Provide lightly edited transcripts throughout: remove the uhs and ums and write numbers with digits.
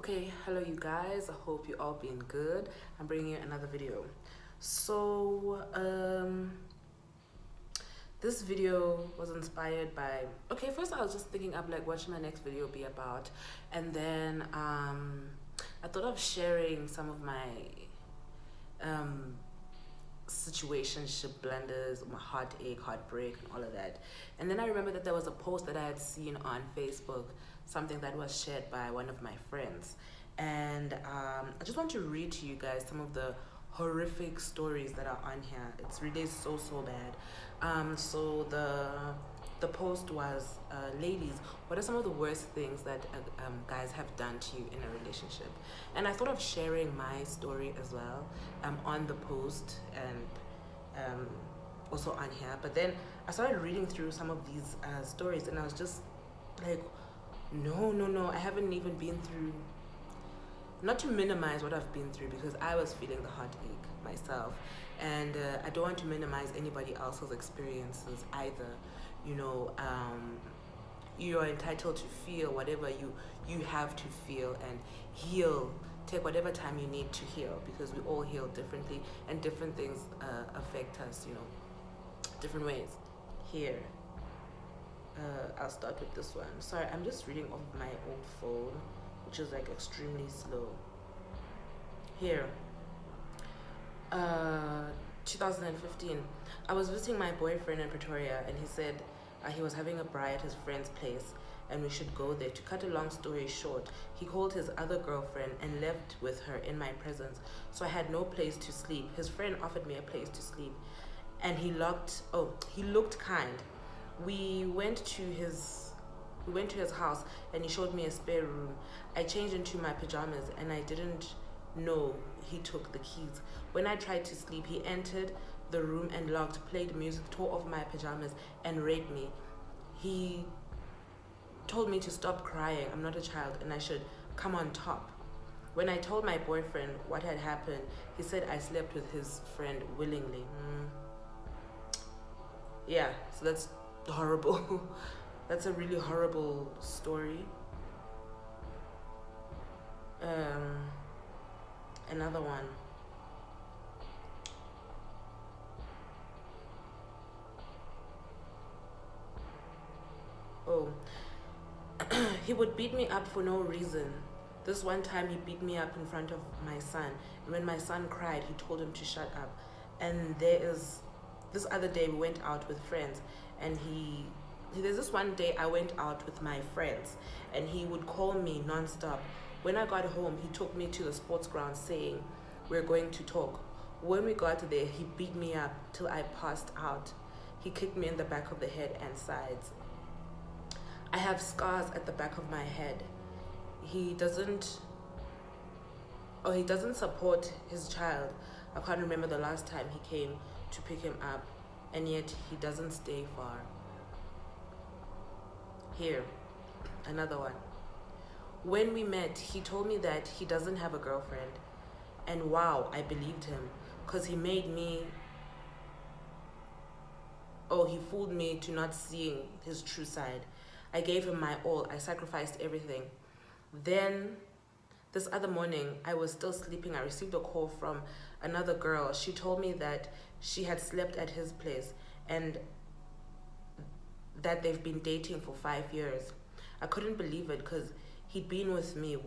Okay, hello you guys. I hope you all been good. I'm bringing you another video. So, this video was inspired by. Okay, first I was just thinking up like what should my next video be about, and then I thought of sharing some of my um situationship blunders, my heartache, heartbreak, and all of that. And then I remember that there was a post that I had seen on Facebook, something that was shared by one of my friends. And I just want to read to you guys some of the horrific stories that are on here. It's really so bad. So the post was, ladies, what are some of the worst things that guys have done to you in a relationship? And I thought of sharing my story as well on the post and also on here. But then I started reading through some of these stories, and I was just like, no, I haven't even been through. Not to minimize what I've been through, because I was feeling the heartache myself, and I don't want to minimize anybody else's experiences either. You know, you're entitled to feel whatever you have to feel and heal. Take whatever time you need to heal, because we all heal differently, and different things affect us, different ways. Here, I'll start with this one. Sorry, I'm just reading off my old phone, which is like extremely slow. Here, 2015, I was visiting my boyfriend in Pretoria, and he said he was having a braai at his friend's place and we should go there. To cut a long story short, he called his other girlfriend and left with her in my presence, so I had no place to sleep. His friend offered me a place to sleep, and he looked kind. We went to his house, and he showed me a spare room. I changed into my pajamas, and I didn't know he took the keys. When I tried to sleep, he entered the room and locked, played music, tore off my pajamas, and raped me. He told me to stop crying, I'm not a child, and I should come on top. When I told my boyfriend what had happened, he said I slept with his friend willingly. Yeah, so that's horrible. That's a really horrible story. Another one. Oh, he would beat me up for no reason. This one time he beat me up in front of my son, and when my son cried, he told him to shut up. And this other day we went out with friends, and there's this one day I went out with my friends, and he would call me non-stop. When I got home, he took me to the sports ground saying, we're going to talk. When we got there, he beat me up till I passed out. He kicked me in the back of the head and sides. I have scars at the back of my head. He doesn't support his child. I can't remember the last time he came to pick him up, and yet he doesn't stay far. Here, another one. When we met, he told me that he doesn't have a girlfriend, and wow, I believed him, because he fooled me to not seeing his true side. I gave him my all. I sacrificed everything. Then, this other morning, I was still sleeping. I received a call from another girl. She told me that she had slept at his place and that they've been dating for 5 years. I couldn't believe it, because he'd be with me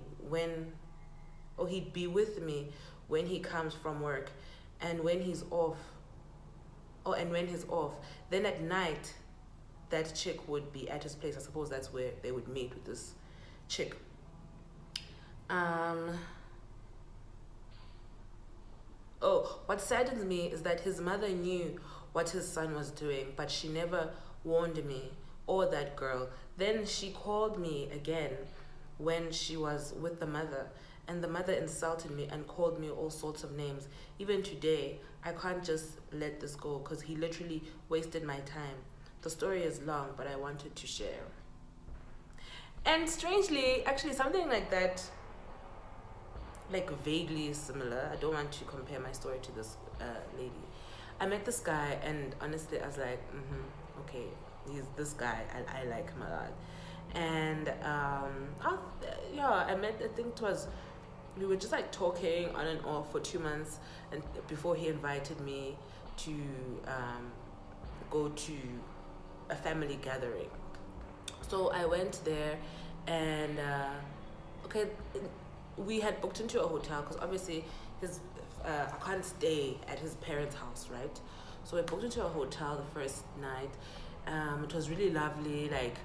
when he comes from work, and when he's off. Then at night, that chick would be at his place. I suppose that's where they would meet with this chick. What saddens me is that his mother knew what his son was doing, but she never warned me or that girl. Then she called me again when she was with the mother, and the mother insulted me and called me all sorts of names. Even today, I can't just let this go, because he literally wasted my time. The story is long, but I wanted to share. And strangely, actually something like that, like vaguely similar, I don't want to compare my story to this lady. I met this guy, and honestly I was like, okay, he's this guy, I like him a lot. And I met, I think it was, we were just like talking on and off for 2 months, and before he invited me to go to a family gathering. So I went there, and okay, we had booked into a hotel because obviously his I can't stay at his parents' house, right? So I booked into a hotel the first night. It was really lovely. Like,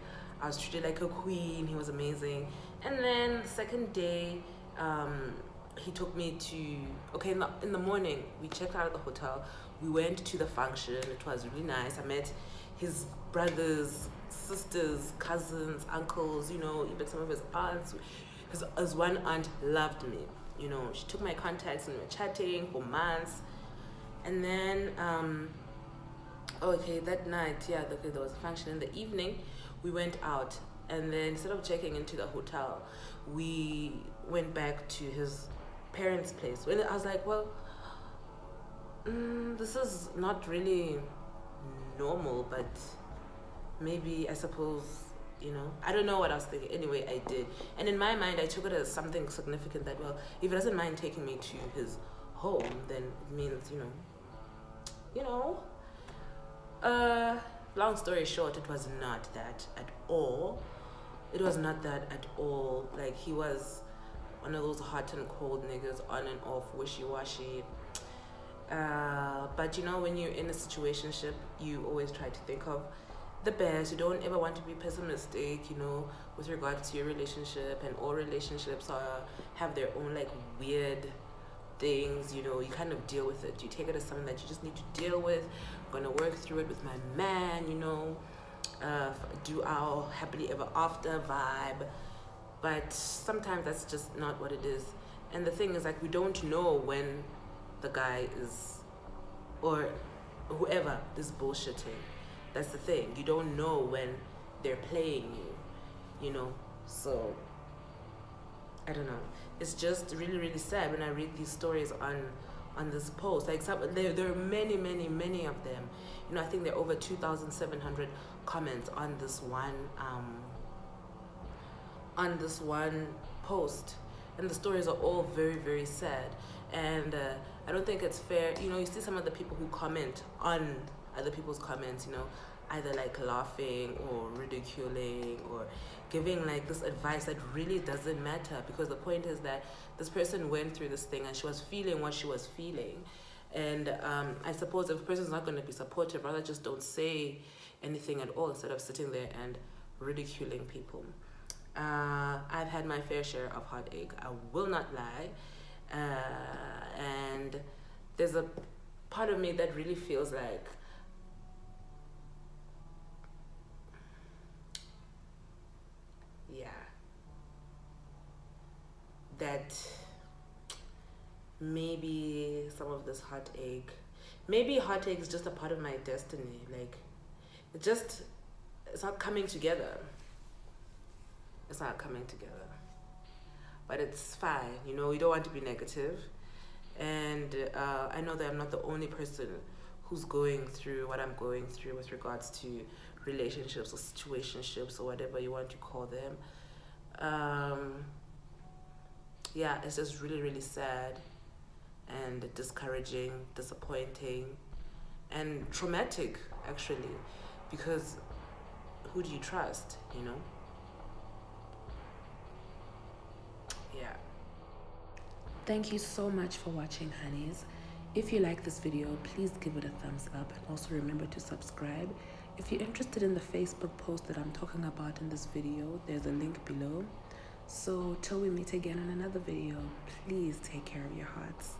I was treated like a queen. He was amazing. And then the second day, he took me to, okay, in the morning we checked out of the hotel. We went to the function. It was really nice. I met his brothers, sisters, cousins, uncles, you know, even some of his aunts. His one aunt loved me, you know. She took my contacts and we were chatting for months. And then okay, that night, yeah, there was a function. In the evening we went out, and then instead of checking into the hotel, we went back to his parents' place. When I was like, well, this is not really normal, but maybe, I suppose, you know, I don't know what I was thinking. Anyway, I did. And in my mind, I took it as something significant that, well, if he doesn't mind taking me to his home, then it means, long story short, it was not that at all. It was not that at all. Like, he was one of those hot and cold niggas, on and off, wishy-washy. But you know, when you're in a situationship, you always try to think of the best. You don't ever want to be pessimistic, you know, with regards to your relationship. And all relationships have their own like weird things, you know. You kind of deal with it. You take it as something that you just need to deal with. I'm gonna work through it with my man, you know, do our happily ever after vibe. But sometimes that's just not what it is. And the thing is, like, we don't know when the guy is, or whoever is bullshitting. That's the thing. You don't know when they're playing you, you know. So I don't know. It's just really, really sad when I read these stories on this post. Like, there are many of them. You know, I think there are over 2,700 comments on this one post, and the stories are all very, very sad. And I don't think it's fair. You know, you see some of the people who comment on other people's comments, you know, either like laughing or ridiculing or giving like this advice that really doesn't matter, because the point is that this person went through this thing and she was feeling what she was feeling. And I suppose if a person's not going to be supportive, rather just don't say anything at all instead of sitting there and ridiculing people. I've had my fair share of heartache, I will not lie. And there's a part of me that really feels like that maybe some of this heartache, maybe heartache is just a part of my destiny. Like, it's not coming together. It's not coming together. But it's fine, you know, you don't want to be negative. And I know that I'm not the only person who's going through what I'm going through with regards to relationships or situationships or whatever you want to call them. Yeah, it's just really, really sad and discouraging, disappointing, and traumatic, actually, because who do you trust, you know? Yeah. Thank you so much for watching, honeys. If you like this video, please give it a thumbs up, and also remember to subscribe. If you're interested in the Facebook post that I'm talking about in this video, there's a link below. So till we meet again in another video, please take care of your hearts.